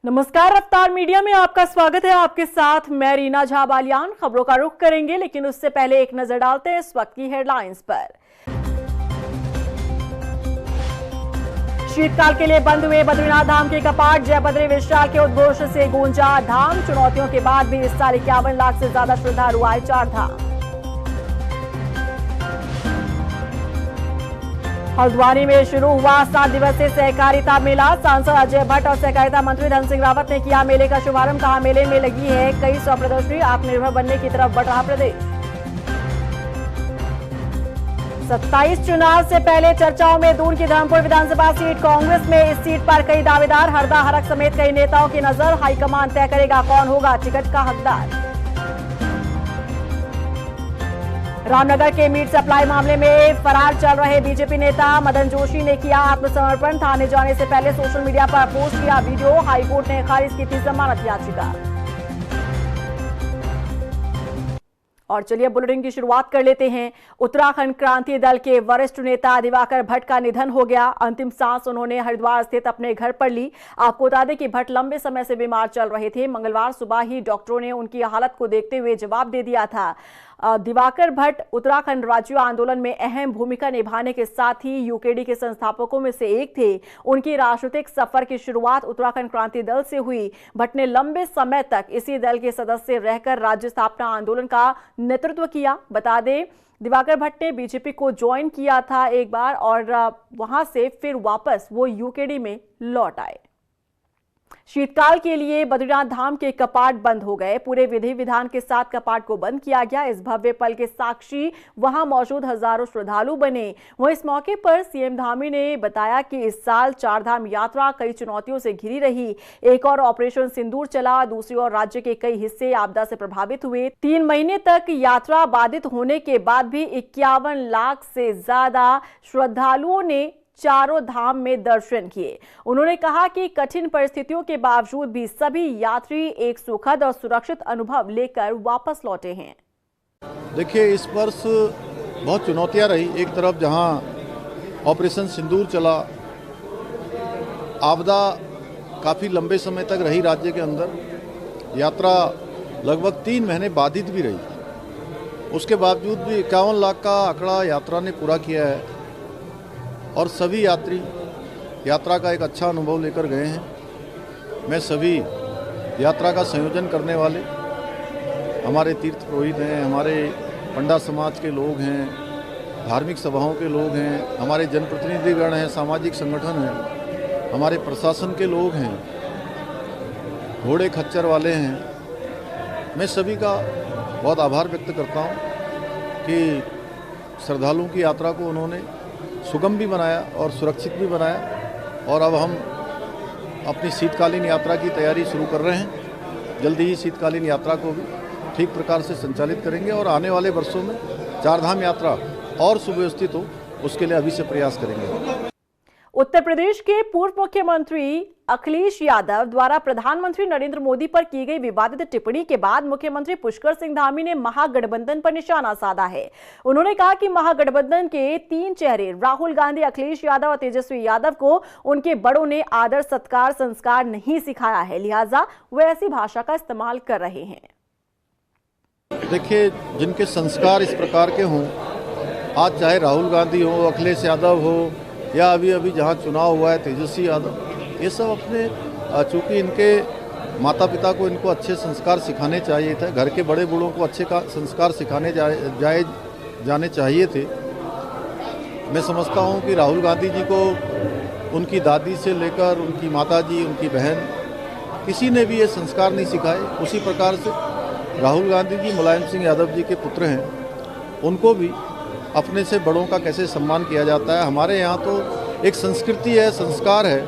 नमस्कार, रफ्तार मीडिया में आपका स्वागत है। आपके साथ मैं रीना झा बालियान। खबरों का रुख करेंगे, लेकिन उससे पहले एक नजर डालते हैं इस वक्त की हेडलाइंस पर। शीतकाल के लिए बंद हुए बद्रीनाथ धाम के कपाट। जय बद्री विशाल के उद्घोष से गूंजा धाम। चुनौतियों के बाद भी इस साल 51 लाख से ज्यादा श्रद्धालु आए चार धाम। हल्द्वानी में शुरू हुआ 7 दिवसीय सहकारिता मेला। सांसद अजय भट्ट और सहकारिता मंत्री धन सिंह रावत ने किया मेले का शुभारंभ। कहा, मेले में लगी है कई सौ प्रदर्शनी। आत्मनिर्भर बनने की तरफ बढ़ रहा प्रदेश। 27 चुनाव से पहले चर्चाओं में दून की धर्मपुर विधानसभा सीट। कांग्रेस में इस सीट पर कई दावेदार। हरदा हरक समेत कई नेताओं की नजर। हाईकमान तय करेगा कौन होगा टिकट का हकदार। रामनगर के मीट सप्लाई मामले में फरार चल रहे बीजेपी नेता मदन जोशी ने किया आत्मसमर्पण। थाने जाने से पहले सोशल मीडिया पर पोस्ट किया वीडियो। हाईकोर्ट ने खारिज की थी जमानत याचिका। और चलिए बुलेटिन की शुरुआत कर लेते हैं। उत्तराखंड क्रांति दल के वरिष्ठ नेता दिवाकर भट्ट का निधन हो गया। अंतिम सांस उन्होंने हरिद्वार स्थित अपने घर पर ली। आपको बता दें कि भट्ट लंबे समय से बीमार चल रहे थे। मंगलवार सुबह ही डॉक्टरों ने उनकी हालत को देखते हुए जवाब दे दिया था। दिवाकर भट्ट उत्तराखंड राज्य आंदोलन में अहम भूमिका निभाने के साथ ही यूकेडी के संस्थापकों में से एक थे। उनकी राजनीतिक सफर की शुरुआत उत्तराखंड क्रांति दल से हुई। भट्ट ने लंबे समय तक इसी दल के सदस्य रहकर राज्य स्थापना आंदोलन का नेतृत्व किया। बता दें, दिवाकर भट्ट ने बीजेपी को ज्वाइन किया था एक बार और वहां से फिर वापस वो यूकेडी में लौट आए। शीतकाल के लिए बद्रीनाथ धाम के कपाट बंद हो गए। पूरे विधि विधान के साथ कपाट को बंद किया गया। इस भव्य पल के साक्षी वहां मौजूद हजारों श्रद्धालु बने। वहीं इस मौके पर सीएम धामी ने बताया कि इस साल चार धाम यात्रा कई चुनौतियों से घिरी रही। एक और ऑपरेशन सिंदूर चला, दूसरी ओर राज्य के कई हिस्से आपदा से प्रभावित हुए। 3 महीने तक यात्रा बाधित होने के बाद भी 51 लाख से ज्यादा श्रद्धालुओं ने चारों धाम में दर्शन किए। उन्होंने कहा कि कठिन परिस्थितियों के बावजूद भी सभी यात्री एक सुखद और सुरक्षित अनुभव लेकर वापस लौटे हैं। देखिए, इस वर्ष बहुत चुनौतियां रही। एक तरफ जहां ऑपरेशन सिंदूर चला, आपदा काफ़ी लंबे समय तक रही राज्य के अंदर, यात्रा लगभग 3 महीने बाधित भी रही। उसके बावजूद भी 51 लाख का आंकड़ा यात्रा ने पूरा किया है और सभी यात्री यात्रा का एक अच्छा अनुभव लेकर गए हैं। मैं सभी यात्रा का संयोजन करने वाले हमारे तीर्थ पुरोहित हैं, हमारे पंडा समाज के लोग हैं, धार्मिक सभाओं के लोग हैं, हमारे जनप्रतिनिधिगण हैं, सामाजिक संगठन हैं, हमारे प्रशासन के लोग हैं, घोड़े खच्चर वाले हैं। मैं सभी का बहुत आभार व्यक्त करता हूं कि श्रद्धालुओं की यात्रा को उन्होंने सुगम भी बनाया और सुरक्षित भी बनाया। और अब हम अपनी शीतकालीन यात्रा की तैयारी शुरू कर रहे हैं। जल्दी ही शीतकालीन यात्रा को भी ठीक प्रकार से संचालित करेंगे और आने वाले वर्षों में चारधाम यात्रा और सुव्यवस्थित हो, उसके लिए अभी से प्रयास करेंगे। उत्तर प्रदेश के पूर्व मुख्यमंत्री अखिलेश यादव द्वारा प्रधानमंत्री नरेंद्र मोदी पर की गई विवादित टिप्पणी के बाद मुख्यमंत्री पुष्कर सिंह धामी ने महागठबंधन पर निशाना साधा है। उन्होंने कहा कि महागठबंधन के 3 चेहरे राहुल गांधी, अखिलेश यादव और तेजस्वी यादव को उनके बड़ों ने आदर सत्कार संस्कार नहीं सिखाया है, लिहाजा वे ऐसी भाषा का इस्तेमाल कर रहे हैं। देखिए, जिनके संस्कार इस प्रकार के हों, आज चाहे राहुल गांधी हो, अखिलेश यादव हो, या अभी अभी जहाँ चुनाव हुआ है तेजस्वी यादव, ये सब अपने चूँकि इनके माता पिता को इनको अच्छे संस्कार सिखाने चाहिए थे, घर के बड़े बूढ़ों को अच्छे संस्कार सिखाने जाने चाहिए थे। मैं समझता हूँ कि राहुल गांधी जी को उनकी दादी से लेकर उनकी माता जी, उनकी बहन, किसी ने भी ये संस्कार नहीं सिखाए। उसी प्रकार से राहुल गांधी जी मुलायम सिंह यादव जी के पुत्र हैं, उनको भी अपने से बड़ों का कैसे सम्मान किया जाता है। हमारे यहाँ तो एक संस्कृति है, संस्कार है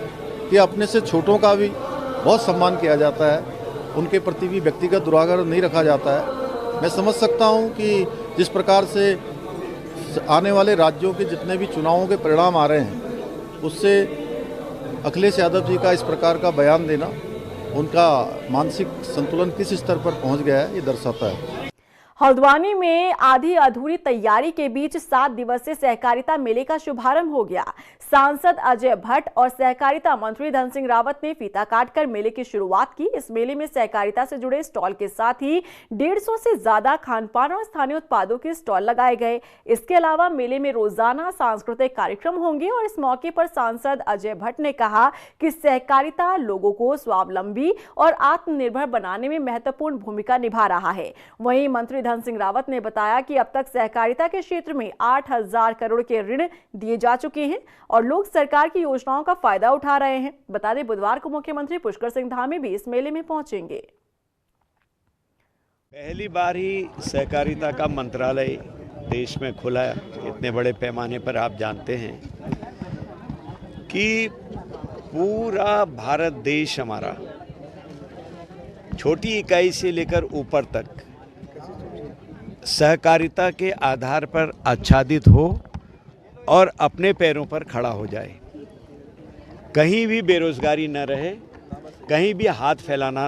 कि अपने से छोटों का भी बहुत सम्मान किया जाता है, उनके प्रति भी व्यक्तिगत दुराग्रह नहीं रखा जाता है। मैं समझ सकता हूँ कि जिस प्रकार से आने वाले राज्यों के जितने भी चुनावों के परिणाम आ रहे हैं, उससे अखिलेश यादव जी का इस प्रकार का बयान देना, उनका मानसिक संतुलन किस स्तर पर पहुँच गया है, ये दर्शाता है। हल्द्वानी में आधी अधूरी तैयारी के बीच 7 दिवसीय सहकारिता मेले का शुभारंभ हो गया। सांसद अजय भट्ट और सहकारिता मंत्री धन सिंह रावत ने फीता काटकर मेले की शुरुआत की। इस मेले में सहकारिता से जुड़े स्टॉल के साथ ही 150 से ज्यादा खानपान और स्थानीय उत्पादों के स्टॉल लगाए गए। इसके अलावा मेले में रोजाना सांस्कृतिक कार्यक्रम होंगे और इस मौके पर सांसद अजय भट्ट ने कहा कि सहकारिता लोगों को स्वावलंबी और आत्मनिर्भर बनाने में महत्वपूर्ण भूमिका निभा रहा है। वहीं मंत्री धन सिंह रावत ने बताया कि अब तक सहकारिता के क्षेत्र में 8,000 करोड़ के ऋण दिए जा चुके हैं और लोग सरकार की योजनाओं का फायदा उठा रहे हैं। बता दें, बुधवार को मुख्यमंत्री पुष्कर सिंह धामी भी इस मेले में पहुंचेंगे। पहली बार ही सहकारिता का मंत्रालय देश में खुला है। इतने बड़े पैमाने पर आप जानते हैं कि पूरा भारत देश हमारा छोटी इकाई से लेकर ऊपर तक सहकारिता के आधार पर आच्छादित हो और अपने पैरों पर खड़ा हो जाए। कहीं भी बेरोजगारी न रहे, कहीं भी हाथ फैलाना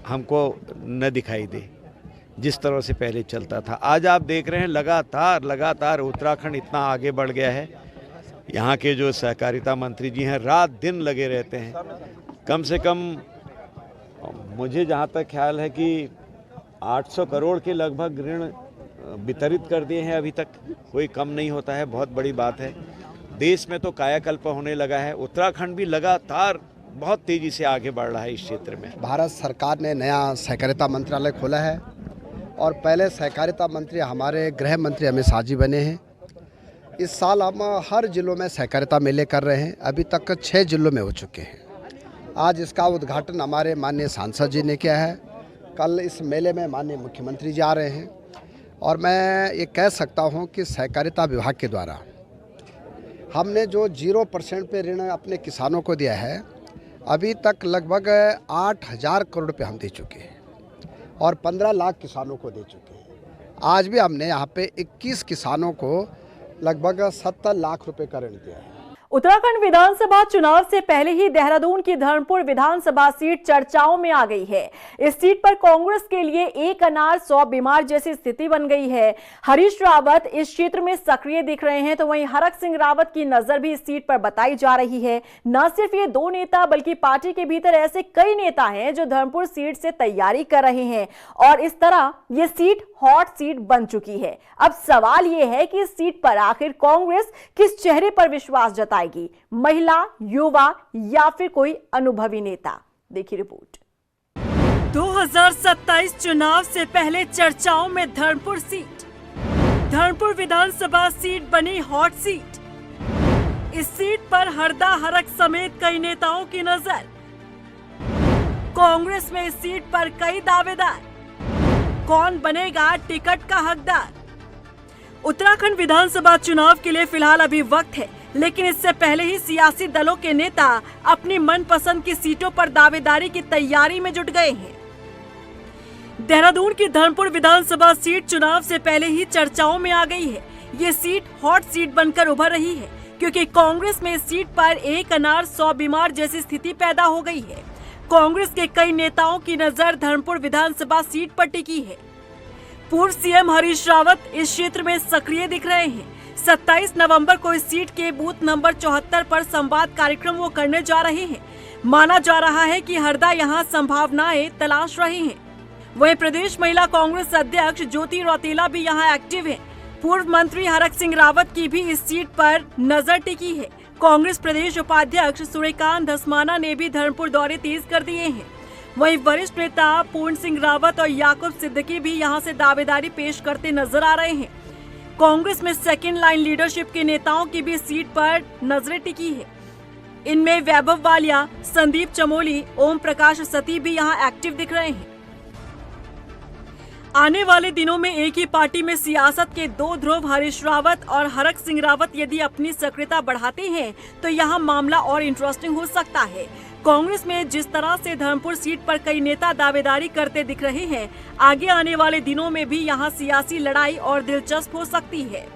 हमको न दिखाई दे, जिस तरह से पहले चलता था। आज आप देख रहे हैं लगातार उत्तराखंड इतना आगे बढ़ गया है। यहाँ के जो सहकारिता मंत्री जी हैं रात दिन लगे रहते हैं। कम से कम मुझे जहाँ तक ख्याल है कि 800 करोड़ के लगभग ऋण वितरित कर दिए हैं। अभी तक कोई कम नहीं होता है, बहुत बड़ी बात है। देश में तो कायाकल्प होने लगा है। उत्तराखंड भी लगातार बहुत तेज़ी से आगे बढ़ रहा है इस क्षेत्र में। भारत सरकार ने नया सहकारिता मंत्रालय खोला है और पहले सहकारिता मंत्री हमारे गृह मंत्री अमित शाह जी बने हैं। इस साल हम हर जिलों में सहकारिता मेले कर रहे हैं। अभी तक 6 जिलों में हो चुके हैं। आज इसका उद्घाटन हमारे माननीय सांसद जी ने किया है। कल इस मेले में माननीय मुख्यमंत्री जी आ रहे हैं और मैं ये कह सकता हूँ कि सहकारिता विभाग के द्वारा हमने जो 0% पे ऋण अपने किसानों को दिया है, अभी तक लगभग 8,000 करोड़ रुपये हम दे चुके हैं और 15 लाख किसानों को दे चुके हैं। आज भी हमने यहाँ पे 21 किसानों को लगभग 70 लाख रुपए का ऋण दिया है। उत्तराखंड विधानसभा चुनाव से पहले ही देहरादून की धर्मपुर विधानसभा सीट चर्चाओं में आ गई है। इस सीट पर कांग्रेस के लिए एक अनार 100 बीमार जैसी स्थिति बन गई है। हरीश रावत इस क्षेत्र में सक्रिय दिख रहे हैं, तो वहीं हरक सिंह रावत की नजर भी इस सीट पर बताई जा रही है। न सिर्फ ये 2 नेता बल्कि पार्टी के भीतर ऐसे कई नेता हैं जो धर्मपुर सीट से तैयारी कर रहे हैं और इस तरह ये सीट हॉट सीट बन चुकी है। अब सवाल ये है कि इस सीट पर आखिर कांग्रेस किस चेहरे पर विश्वास जताएगी, महिला, युवा या फिर कोई अनुभवी नेता। देखिए रिपोर्ट। 2027 चुनाव से पहले चर्चाओं में धर्मपुर सीट। धर्मपुर विधानसभा सीट बनी हॉट सीट। इस सीट पर हरदा हरक समेत कई नेताओं की नजर। कांग्रेस में इस सीट पर कई दावेदार। कौन बनेगा टिकट का हकदार? उत्तराखंड विधानसभा चुनाव के लिए फिलहाल अभी वक्त है, लेकिन इससे पहले ही सियासी दलों के नेता अपनी मनपसंद की सीटों पर दावेदारी की तैयारी में जुट गए हैं। देहरादून की धर्मपुर विधानसभा सीट चुनाव से पहले ही चर्चाओं में आ गई है। ये सीट हॉट सीट बनकर उभर रही है क्योंकि कांग्रेस में इस सीट पर एक अनार 100 बीमार जैसी स्थिति पैदा हो गई है। कांग्रेस के कई नेताओं की नजर धर्मपुर विधानसभा सीट पर टिकी है। पूर्व सीएम हरीश रावत इस क्षेत्र में सक्रिय दिख रहे हैं। 27 नवंबर को इस सीट के बूथ नंबर 74 पर संवाद कार्यक्रम वो करने जा रहे हैं। माना जा रहा है कि हरदा यहां संभावनाएं तलाश रहे हैं। वहीं प्रदेश महिला कांग्रेस अध्यक्ष ज्योति रौतेला भी यहां एक्टिव हैं। पूर्व मंत्री हरक सिंह रावत की भी इस सीट पर नजर टिकी है। कांग्रेस प्रदेश उपाध्यक्ष सूर्यकांत धस्माना ने भी धर्मपुर दौरे तेज कर दिए हैं। वहीं वरिष्ठ नेता पूर्ण सिंह रावत और याकूब सिद्दीकी भी यहां से दावेदारी पेश करते नजर आ रहे हैं। कांग्रेस में सेकंड लाइन लीडरशिप के नेताओं की भी सीट पर नजरें टिकी है। इनमें वैभव वालिया, संदीप चमोली, ओम प्रकाश सती भी यहां एक्टिव दिख रहे हैं। आने वाले दिनों में एक ही पार्टी में सियासत के 2 ध्रुव हरीश रावत और हरक सिंह रावत यदि अपनी सक्रियता बढ़ाते हैं तो यहाँ मामला और इंटरेस्टिंग हो सकता है। कांग्रेस में जिस तरह से धर्मपुर सीट पर कई नेता दावेदारी करते दिख रहे हैं, आगे आने वाले दिनों में भी यहाँ सियासी लड़ाई और दिलचस्प हो सकती है।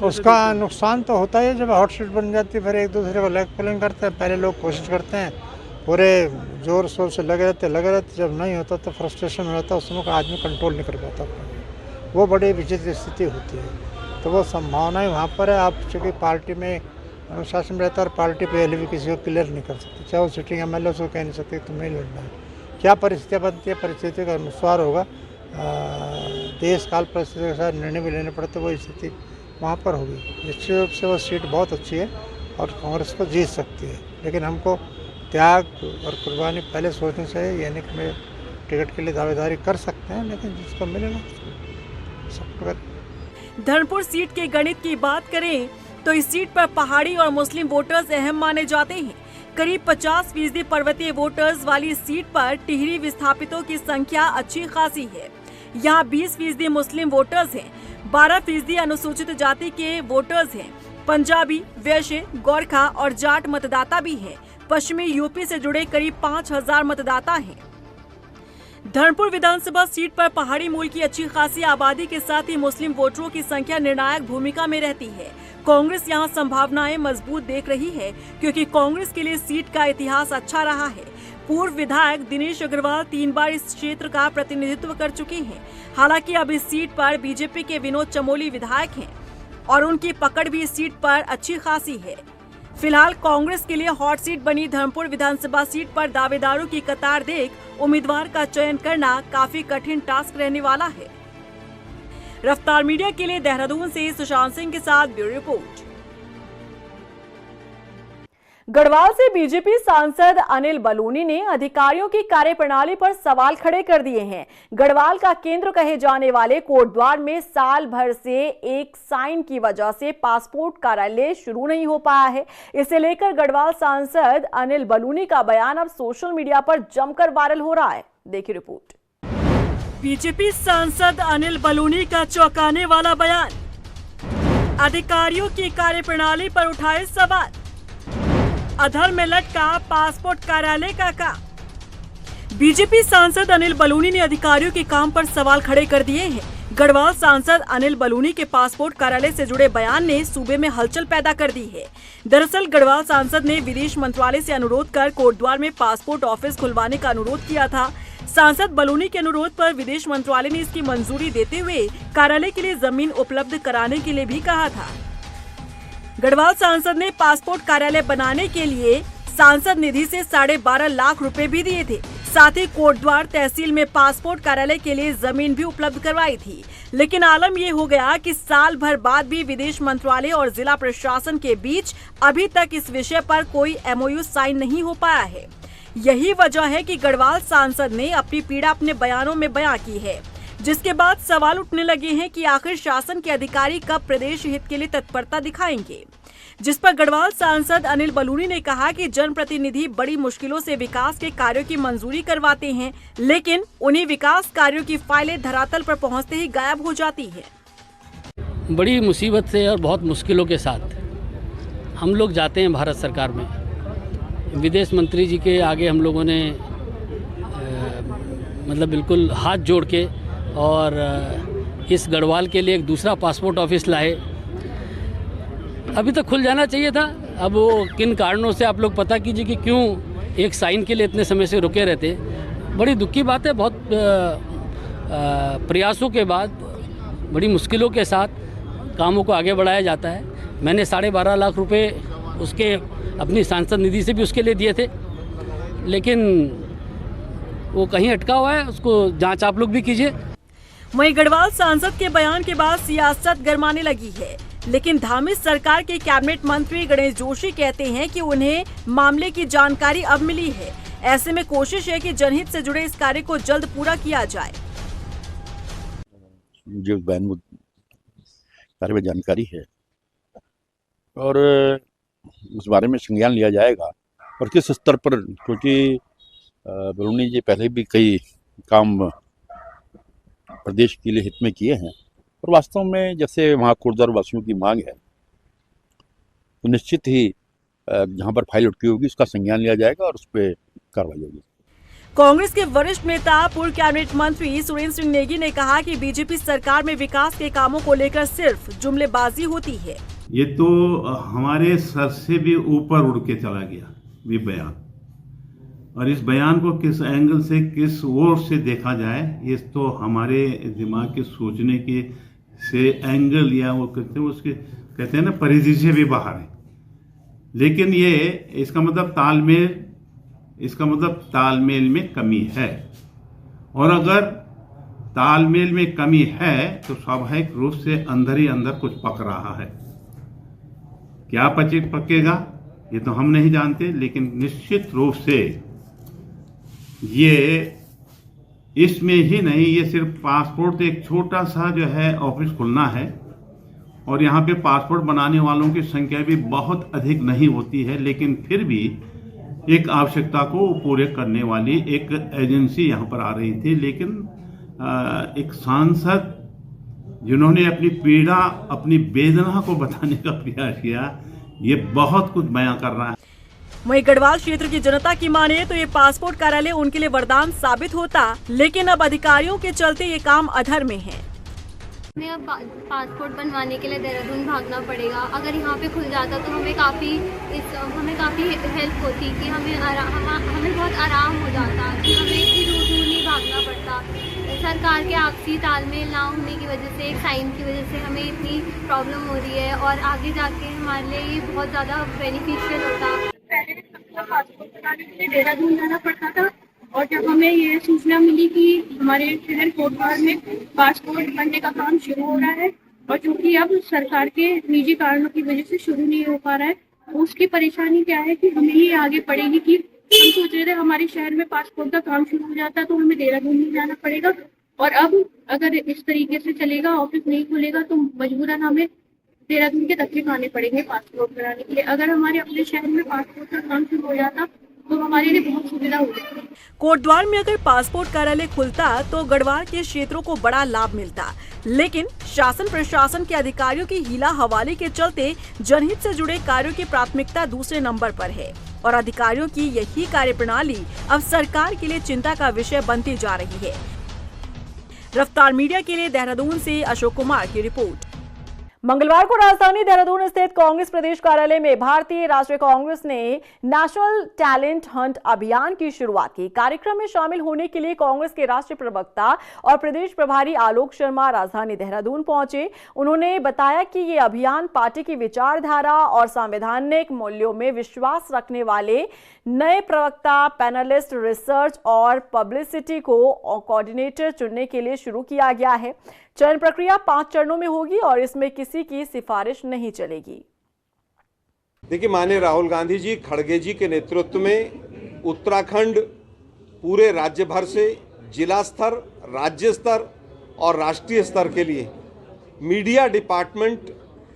उसका नुकसान तो होता है जब हॉट सीट बन जाती है, फिर एक दूसरे को लेग पुलिंग करते हैं। पहले लोग कोशिश करते हैं, पूरे जोर शोर से लगे रहते, जब नहीं होता तो फ्रस्ट्रेशन हो जाता है, उसमें आदमी कंट्रोल नहीं कर पाता। वो बड़ी विचित्र स्थिति होती है। तो वो संभावनाएं वहाँ पर है। आप चूँकि पार्टी में अनुशासन रहता है और पार्टी पहले भी किसी को क्लियर नहीं कर सकती, चाहे वो सिटिंग एमएलए उसको कह नहीं सकते तुम्हें लड़ना है। क्या परिस्थितियाँ बनती है, परिस्थितियों के अनुसार होगा। देश काल परिस्थिति के साथ निर्णय भी लेने पड़ते, वो स्थिति वहाँ पर होगी। निश्चित रूप से वो सीट बहुत अच्छी है और कांग्रेस को जीत सकती है, लेकिन हमको त्याग और कुर्बानी पहले सोचनी चाहिए। यानी कि मैं टिकट के लिए दावेदारी कर सकते हैं, लेकिन जिसको मिलेगा सब। धर्मपुर सीट के गणित की बात करें तो इस सीट पर पहाड़ी और मुस्लिम वोटर्स अहम माने जाते हैं। करीब 50% पर्वतीय वोटर्स वाली इस सीट पर टिहरी विस्थापितों की संख्या अच्छी खासी है। यहाँ 20% मुस्लिम वोटर्स हैं, 12% अनुसूचित जाति के वोटर्स हैं, पंजाबी, वैश्य, गोरखा और जाट मतदाता भी हैं। पश्चिमी यूपी से जुड़े करीब 5000 मतदाता हैं। धर्मपुर विधानसभा सीट पर पहाड़ी मूल की अच्छी खासी आबादी के साथ ही मुस्लिम वोटरों की संख्या निर्णायक भूमिका में रहती है। कांग्रेस यहां संभावनाएं मजबूत देख रही है, क्योंकि कांग्रेस के लिए सीट का इतिहास अच्छा रहा है। पूर्व विधायक दिनेश अग्रवाल 3 बार इस क्षेत्र का प्रतिनिधित्व कर चुके हैं। हालांकि अब इस सीट पर बीजेपी के विनोद चमोली विधायक हैं और उनकी पकड़ भी इस सीट पर अच्छी खासी है। फिलहाल कांग्रेस के लिए हॉट सीट बनी धर्मपुर विधानसभा सीट पर दावेदारों की कतार देख उम्मीदवार का चयन करना काफी कठिन टास्क रहने वाला है। रफ्तार मीडिया के लिए देहरादून से सुशांत सिंह के साथ ब्यूरो रिपोर्ट। गढ़वाल से बीजेपी सांसद अनिल बलूनी ने अधिकारियों की कार्यप्रणाली पर सवाल खड़े कर दिए हैं। गढ़वाल का केंद्र कहे जाने वाले कोटद्वार में साल भर से एक साइन की वजह से पासपोर्ट कार्यालय शुरू नहीं हो पाया है। इसे लेकर गढ़वाल सांसद अनिल बलूनी का बयान अब सोशल मीडिया पर जमकर वायरल हो रहा है। देखिए रिपोर्ट। बीजेपी सांसद अनिल बलूनी का चौंकाने वाला बयान, अधिकारियों की कार्यप्रणाली पर उठाए सवाल, अधर में लटका पासपोर्ट कार्यालय का काम। बीजेपी सांसद अनिल बलूनी ने अधिकारियों के काम पर सवाल खड़े कर दिए हैं। गढ़वाल सांसद अनिल बलूनी के पासपोर्ट कार्यालय से जुड़े बयान ने सूबे में हलचल पैदा कर दी है। दरअसल गढ़वाल सांसद ने विदेश मंत्रालय से अनुरोध कर कोटद्वार में पासपोर्ट ऑफिस खुलवाने का अनुरोध किया था। सांसद बलूनी के अनुरोध पर विदेश मंत्रालय ने इसकी मंजूरी देते हुए कार्यालय के लिए जमीन उपलब्ध कराने के लिए भी कहा था। गढ़वाल सांसद ने पासपोर्ट कार्यालय बनाने के लिए सांसद निधि से 12.5 लाख रुपए भी दिए थे। साथ ही कोटद्वार तहसील में पासपोर्ट कार्यालय के लिए जमीन भी उपलब्ध करवाई थी। लेकिन आलम ये हो गया कि साल भर बाद भी विदेश मंत्रालय और जिला प्रशासन के बीच अभी तक इस विषय पर कोई MOU साइन नहीं हो पाया है। यही वजह है कि गढ़वाल सांसद ने अपनी पीड़ा अपने बयानों में बयां की है, जिसके बाद सवाल उठने लगे हैं कि आखिर शासन के अधिकारी कब प्रदेश हित के लिए तत्परता दिखाएंगे। जिस पर गढ़वाल सांसद अनिल बलूनी ने कहा कि जनप्रतिनिधि बड़ी मुश्किलों से विकास के कार्यों की मंजूरी करवाते हैं, लेकिन उन्हीं विकास कार्यों की फाइलें धरातल पर पहुंचते ही गायब हो जाती है। बड़ी मुसीबत से और बहुत मुश्किलों के साथ हम लोग जाते हैं भारत सरकार में। विदेश मंत्री जी के आगे हम लोगों ने मतलब बिल्कुल हाथ जोड़ के और इस गढ़वाल के लिए एक दूसरा पासपोर्ट ऑफिस लाए। अभी तक खुल जाना चाहिए था। अब वो किन कारणों से आप लोग पता कीजिए कि क्यों एक साइन के लिए इतने समय से रुके रहते। बड़ी दुख की बात है। बहुत प्रयासों के बाद बड़ी मुश्किलों के साथ कामों को आगे बढ़ाया जाता है। मैंने 12.5 लाख रुपए उसके अपनी सांसद निधि से भी उसके लिए दिए थे, लेकिन वो कहीं अटका हुआ है। उसको जांच आप लोग भी कीजिए। वहीं गढ़वाल सांसद के बयान के बाद सियासत गरमाने लगी है, लेकिन धामिश सरकार के कैबिनेट मंत्री गणेश जोशी कहते हैं कि उन्हें मामले की जानकारी अब मिली है। ऐसे में कोशिश है कि जनहित से जुड़े इस कार्य को जल्द पूरा किया जाए। मुझे उस बयान बारे में जानकारी है और उस बारे में संज्ञान लिया जाएगा और किस स्तर पर, क्योंकि बलूनी जी पहले भी कई काम प्रदेश के लिए हित में किए हैं और वास्तव में जैसे वहाँ कोटद्वार वासियों की मांग है तो निश्चित ही जहाँ पर फाइल उठकी होगी उसका संज्ञान लिया जाएगा और उस पर कार्रवाई होगी। कांग्रेस के वरिष्ठ नेता पूर्व कैबिनेट मंत्री सुरेंद्र सिंह नेगी ने कहा कि बीजेपी सरकार में विकास के कामों को लेकर सिर्फ जुमलेबाजी होती है। ये तो हमारे सर से भी ऊपर उड़ के चला गया ये बयान। और इस बयान को किस एंगल से, किस ओर से देखा जाए, ये तो हमारे दिमाग के सोचने के से एंगल या वो कहते हैं ना परिधि से भी बाहर है। लेकिन ये इसका मतलब तालमेल में कमी है, और अगर तालमेल में कमी है तो स्वाभाविक रूप से अंदर ही अंदर कुछ पक रहा है। क्या पकेगा ये तो हम नहीं जानते, लेकिन निश्चित रूप से ये इसमें ही नहीं, ये सिर्फ पासपोर्ट एक छोटा सा जो है ऑफिस खुलना है, और यहाँ पे पासपोर्ट बनाने वालों की संख्या भी बहुत अधिक नहीं होती है, लेकिन फिर भी एक आवश्यकता को पूरे करने वाली एक एजेंसी यहाँ पर आ रही थी। लेकिन एक सांसद जिन्होंने अपनी पीड़ा, अपनी वेदना को बताने का प्रयास किया, ये बहुत कुछ बयां कर रहा है। वहीं गढ़वाल क्षेत्र की जनता की माने तो ये पासपोर्ट कार्यालय उनके लिए वरदान साबित होता, लेकिन अब अधिकारियों के चलते ये काम अधर में है। हमें अब पासपोर्ट बनवाने के लिए देहरादून भागना पड़ेगा। अगर यहाँ पे खुल जाता तो हमें काफ़ी हेल्प होती कि हमें बहुत आराम हो जाता, कि हमें इतनी दूर नहीं भागना पड़ता। सरकार के आपसी तालमेल ना होने की वजह से, एक साइन की वजह से हमें इतनी प्रॉब्लम हो रही है, और आगे जाके हमारे लिए ये बहुत ज़्यादा बेनिफिशियल होता। पहले पासपोर्ट बनाने के लिए देहरादून जाना पड़ता था, और जब हमें ये सूचना मिली कि हमारे शहर कोटद्वार में पासपोर्ट बनने का काम शुरू हो रहा है, और चूँकि अब सरकार के निजी कारणों की वजह से शुरू नहीं हो पा रहा है, उसकी परेशानी क्या है कि हमें ये आगे पड़ेगी कि हम सोच रहे थे हमारे शहर में पासपोर्ट का काम शुरू हो जाता तो हमें देहरादून नहीं जाना पड़ेगा, और अब अगर इस तरीके से चलेगा, ऑफिस नहीं खुलेगा, तो मजबूरन हमें देहरादून के धक्के खाने पड़ेंगे पासपोर्ट बनाने के लिए। अगर हमारे अपने शहर में पासपोर्ट का काम शुरू हो जाता तो हमारे लिए बहुत सुविधा होगी। कोटद्वार में अगर पासपोर्ट कार्यालय खुलता तो गढ़वाल के क्षेत्रों को बड़ा लाभ मिलता, लेकिन शासन प्रशासन के अधिकारियों की हीला हवाले के चलते जनहित से जुड़े कार्यों की प्राथमिकता दूसरे नंबर पर है, और अधिकारियों की यही कार्यप्रणाली अब सरकार के लिए चिंता का विषय बनती जा रही है। रफ्तार मीडिया के लिए देहरादून से अशोक कुमार की रिपोर्ट। मंगलवार को राजधानी देहरादून स्थित कांग्रेस प्रदेश कार्यालय में भारतीय राष्ट्रीय कांग्रेस ने नेशनल टैलेंट हंट अभियान की शुरुआत की। कार्यक्रम में शामिल होने के लिए कांग्रेस के राष्ट्रीय प्रवक्ता और प्रदेश प्रभारी आलोक शर्मा राजधानी देहरादून पहुंचे। उन्होंने बताया कि ये अभियान पार्टी की विचारधारा और संवैधानिक मूल्यों में विश्वास रखने वाले नए प्रवक्ता, पैनलिस्ट, रिसर्च और पब्लिसिटी को कोऑर्डिनेटर चुनने के लिए शुरू किया गया है। चयन प्रक्रिया 5 चरणों में होगी और इसमें किसी की सिफारिश नहीं चलेगी। देखिए, माननीय राहुल गांधी जी, खड़गे जी के नेतृत्व में उत्तराखंड पूरे राज्य भर से जिला स्तर, राज्य स्तर और राष्ट्रीय स्तर के लिए मीडिया डिपार्टमेंट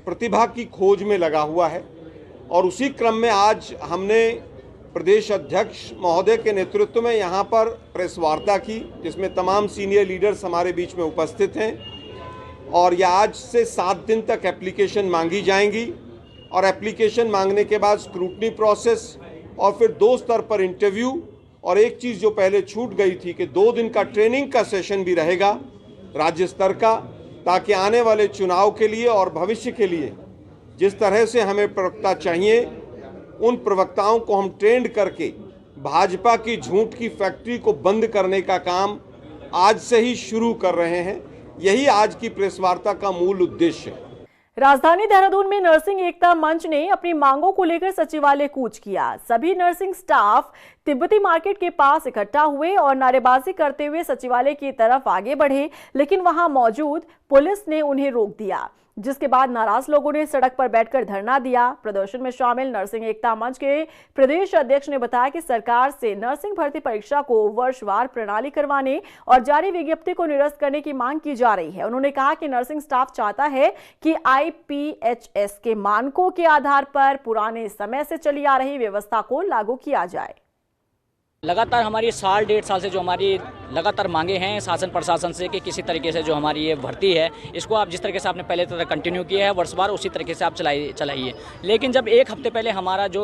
प्रतिभा की खोज में लगा हुआ है, और उसी क्रम में आज हमने प्रदेश अध्यक्ष महोदय के नेतृत्व में यहाँ पर प्रेस वार्ता की, जिसमें तमाम सीनियर लीडर्स हमारे बीच में उपस्थित हैं, और यह आज से 7 दिन तक एप्लीकेशन मांगी जाएंगी, और एप्लीकेशन मांगने के बाद स्क्रूटनी प्रोसेस, और फिर 2 स्तर पर इंटरव्यू, और एक चीज़ जो पहले छूट गई थी कि 2 दिन का ट्रेनिंग का सेशन भी रहेगा राज्य स्तर का, ताकि आने वाले चुनाव के लिए और भविष्य के लिए जिस तरह से हमें प्रवक्ता चाहिए, उन प्रवक्ताओं को हम ट्रेंड करके भाजपा की झूठ की फैक्ट्री को बंद करने का काम आज से ही शुरू कर रहे हैं। यही आज की प्रेस वार्ता का मूल उद्देश्य है। राजधानी देहरादून में नर्सिंग एकता मंच ने अपनी मांगों को लेकर सचिवालय कूच किया। सभी नर्सिंग स्टाफ तिब्बती मार्केट के पास इकट्ठा हुए और नारेबाजी करते हुए सचिवालय की तरफ आगे बढ़े, लेकिन वहां मौजूद पुलिस ने उन्हें रोक दिया, जिसके बाद नाराज लोगों ने सड़क पर बैठकर धरना दिया। प्रदर्शन में शामिल नर्सिंग एकता मंच के प्रदेश अध्यक्ष ने बताया कि सरकार से नर्सिंग भर्ती परीक्षा को वर्षवार प्रणाली करवाने और जारी विज्ञप्ति को निरस्त करने की मांग की जा रही है। उन्होंने कहा कि नर्सिंग स्टाफ चाहता है कि IPHS के मानकों के आधार पर पुराने समय से चली आ रही व्यवस्था को लागू किया जाए। लगातार हमारी 1.5 साल से जो हमारी लगातार मांगे हैं शासन प्रशासन से कि किसी तरीके से जो हमारी ये भर्ती है, इसको आप जिस तरीके से आपने पहले तरह कंटिन्यू किया है वर्षवार, उसी तरीके से आप चलाइए। लेकिन जब 1 हफ्ते पहले हमारा जो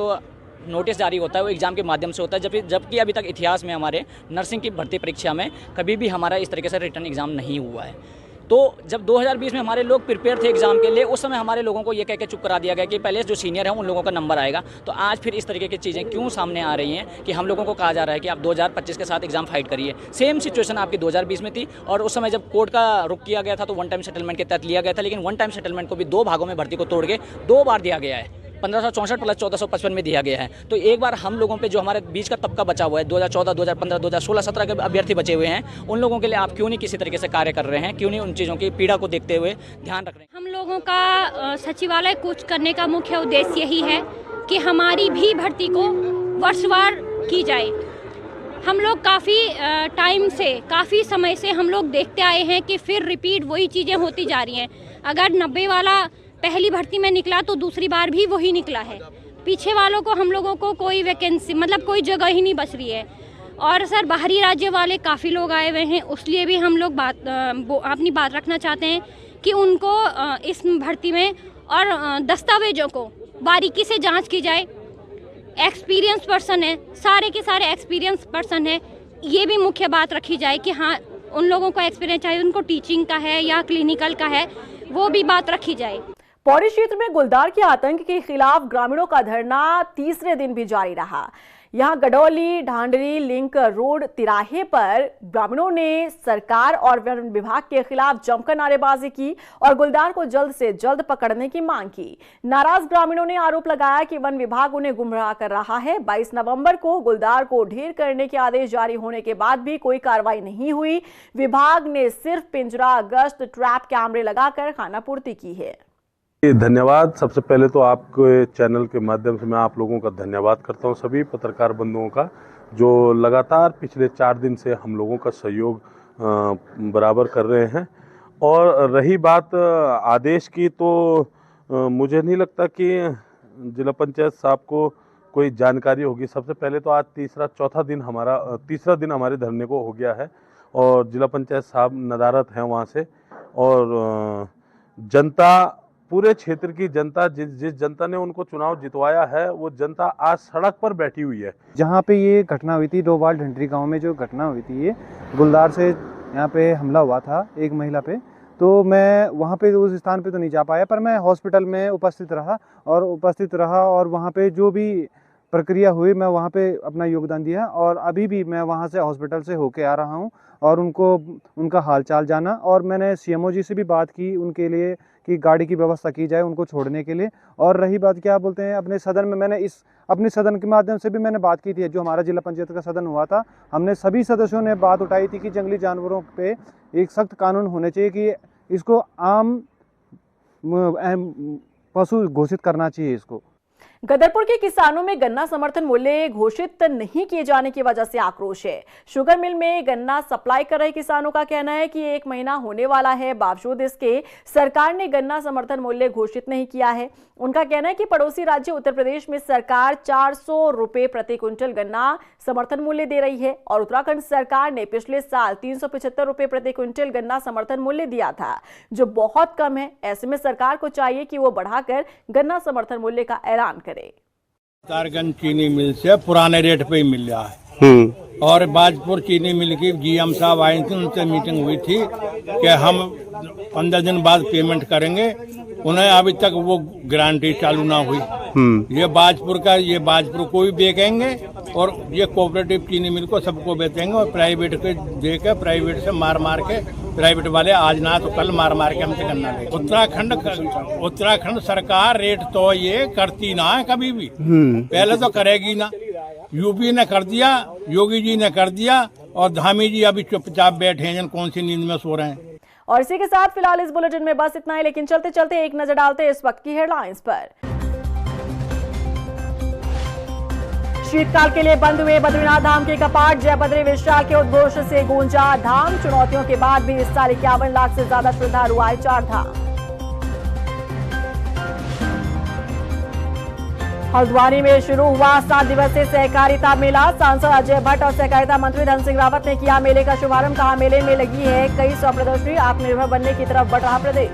नोटिस जारी होता है वो एग्ज़ाम के माध्यम से होता है, जबकि अभी तक इतिहास में हमारे नर्सिंग की भर्ती परीक्षा में कभी भी हमारा इस तरीके से रिटर्न एग्ज़ाम नहीं हुआ है। तो जब 2020 में हमारे लोग प्रिपेयर थे एग्जाम के लिए, उस समय हमारे लोगों को ये कह के चुप करा दिया गया कि पहले जो सीनियर हैं उन लोगों का नंबर आएगा। तो आज फिर इस तरीके की चीज़ें क्यों सामने आ रही हैं कि हम लोगों को कहा जा रहा है कि आप 2025 के साथ एग्जाम फाइट करिए। सेम सिचुएशन आपकी 2020 में थी, और उस समय जब कोर्ट का रुख किया गया था तो वन टाइम सेटलमेंट के तहत लिया गया था, लेकिन वन टाइम सेटलमेंट को भी 2 भागों में भर्ती को तोड़ के 2 बार दिया गया है। 1564 प्लस 1455 में दिया गया है। तो एक बार हम लोगों पे जो हमारे बीच का तबका बचा हुआ है, 2014, 2015, 2016, 17 के अभ्यर्थी बचे हुए हैं, उन लोगों के लिए आप क्यों नहीं किसी तरीके से कार्य कर रहे हैं? क्यों नहीं उन चीज़ों की पीड़ा को देखते हुए ध्यान रख रहे हैं? हम लोगों का सचिवालय कूच करने का मुख्य उद्देश्य यही है कि हमारी भी भर्ती को वर्षवार की जाए। हम लोग काफ़ी टाइम से, काफ़ी समय से हम लोग देखते आए हैं कि फिर रिपीट वही चीज़ें होती जा रही हैं। अगर 90 वाला पहली भर्ती में निकला तो दूसरी बार भी वही निकला है। पीछे वालों को, हम लोगों को कोई वैकेंसी, मतलब कोई जगह ही नहीं बच रही है। और सर, बाहरी राज्य वाले काफ़ी लोग आए हुए हैं, उसलिए भी हम लोग अपनी बात रखना चाहते हैं कि उनको इस भर्ती में और दस्तावेजों को बारीकी से जांच की जाए। एक्सपीरियंस पर्सन है, सारे के सारे एक्सपीरियंस पर्सन है, ये भी मुख्य बात रखी जाए कि हाँ, उन लोगों को एक्सपीरियंस चाहिए, उनको टीचिंग का है या क्लिनिकल का है, वो भी बात रखी जाए। पौड़ी क्षेत्र में गुलदार के आतंक के खिलाफ ग्रामीणों का धरना तीसरे दिन भी जारी रहा। यहां गडौली ढांडरी लिंक रोड तिराहे पर ग्रामीणों ने सरकार और वन विभाग के खिलाफ जमकर नारेबाजी की और गुलदार को जल्द से जल्द पकड़ने की मांग की। नाराज ग्रामीणों ने आरोप लगाया कि वन विभाग उन्हें गुमराह कर रहा है। 22 नवंबर को गुलदार को ढेर करने के आदेश जारी होने के बाद भी कोई कार्रवाई नहीं हुई। विभाग ने सिर्फ पिंजरा गश्त ट्रैप कैमरे लगाकर खानापूर्ति की है। धन्यवाद। सबसे पहले तो आपके चैनल के माध्यम से मैं आप लोगों का धन्यवाद करता हूं, सभी पत्रकार बंधुओं का, जो लगातार पिछले 4 दिन से हम लोगों का सहयोग बराबर कर रहे हैं। और रही बात आदेश की, तो मुझे नहीं लगता कि जिला पंचायत साहब को कोई जानकारी होगी। सबसे पहले तो आज तीसरा दिन हमारे धरने को हो गया है और जिला पंचायत साहब नदारत हैं वहाँ से। और जनता, पूरे क्षेत्र की जनता, जिस जनता ने उनको चुनाव जितवाया है, वो जनता आज सड़क पर बैठी हुई है। जहाँ पे ये घटना हुई थी, डोबाल ढंडरी गांव में जो घटना हुई थी, ये गुलदार से यहाँ पे हमला हुआ था एक महिला पे, तो मैं वहाँ पे उस स्थान पे तो नहीं जा पाया, पर मैं हॉस्पिटल में उपस्थित रहा और वहाँ पे जो भी प्रक्रिया हुई मैं वहाँ पे अपना योगदान दिया। और अभी भी मैं वहाँ से हॉस्पिटल से होके आ रहा हूँ और उनका हालचाल जाना, और मैंने सीएमओ जी से भी बात की उनके लिए कि गाड़ी की व्यवस्था की जाए उनको छोड़ने के लिए। और रही बात क्या बोलते हैं, अपने सदन में मैंने अपने सदन के माध्यम से भी मैंने बात की थी। जो हमारा जिला पंचायत का सदन हुआ था, हमने सभी सदस्यों ने बात उठाई थी कि जंगली जानवरों पे एक सख्त कानून होने चाहिए, कि इसको आम पशु घोषित करना चाहिए इसको। गदरपुर के किसानों में गन्ना समर्थन मूल्य घोषित नहीं किए जाने की वजह से आक्रोश है। शुगर मिल में गन्ना सप्लाई कर रहे किसानों का कहना है कि 1 महीना होने वाला है, बावजूद इसके सरकार ने गन्ना समर्थन मूल्य घोषित नहीं किया है। उनका कहना है कि पड़ोसी राज्य उत्तर प्रदेश में सरकार 400 रुपए प्रति क्विंटल गन्ना समर्थन मूल्य दे रही है और उत्तराखंड सरकार ने पिछले साल 375 रुपए प्रति क्विंटल गन्ना समर्थन मूल्य दिया था, जो बहुत कम है। ऐसे में सरकार को चाहिए कि वो बढ़ाकर गन्ना समर्थन मूल्य का ऐलान करे। तारगंज चीनी मिल से पुराने रेट पे ही मिल रहा है और बाजपुर चीनी मिल की जीएम साहब आए थे, उनसे मीटिंग हुई थी कि हम 15 दिन बाद पेमेंट करेंगे। उन्हें अभी तक वो गारंटी चालू ना हुई। ये बाजपुर को भी बेचेंगे और ये कोऑपरेटिव चीनी मिल को सबको बेचेंगे और प्राइवेट को देकर प्राइवेट से मार के प्राइवेट वाले आज ना तो कल मार के हमसे गन्ना लेंगे। उत्तराखंड सरकार रेट तो ये करती ना है कभी भी, पहले तो करेगी ना। यूपी ने कर दिया, योगी जी ने कर दिया और धामी जी अभी चुपचाप बैठे हैं, कौन सी नींद में सो रहे हैं। और इसी के साथ फिलहाल इस बुलेटिन में बस इतना ही, लेकिन चलते चलते एक नजर डालते हैं इस वक्त की हेडलाइंस पर। शीतकाल के लिए बंद हुए बद्रीनाथ धाम के कपाट, जय बद्री विशाल के उद्घोष से गूंजा धाम। चुनौतियों के बाद भी इस साल 51 लाख से ज्यादा श्रद्धालु आए 4 धाम। हल्द्वानी में शुरू हुआ 7 दिवसीय सहकारिता मेला। सांसद अजय भट्ट और सहकारिता मंत्री धन सिंह रावत ने किया मेले का शुभारंभ। कहा मेले में लगी है कई सौ प्रदर्शनी, आत्मनिर्भर बनने की तरफ बढ़ रहा प्रदेश।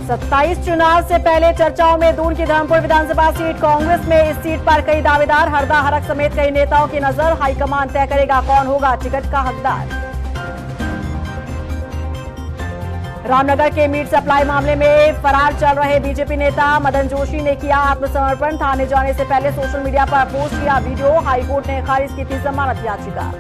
27 चुनाव से पहले चर्चाओं में दून की धर्मपुर विधानसभा सीट। कांग्रेस में इस सीट पर कई दावेदार, हरदा हरक समेत कई नेताओं की नजर। हाईकमान तय करेगा कौन होगा टिकट का हकदार। रामनगर के मीट सप्लाई मामले में फरार चल रहे बीजेपी नेता मदन जोशी ने किया आत्मसमर्पण। थाने जाने से पहले सोशल मीडिया पर पोस्ट किया वीडियो। हाईकोर्ट ने खारिज की थी जमानत याचिका।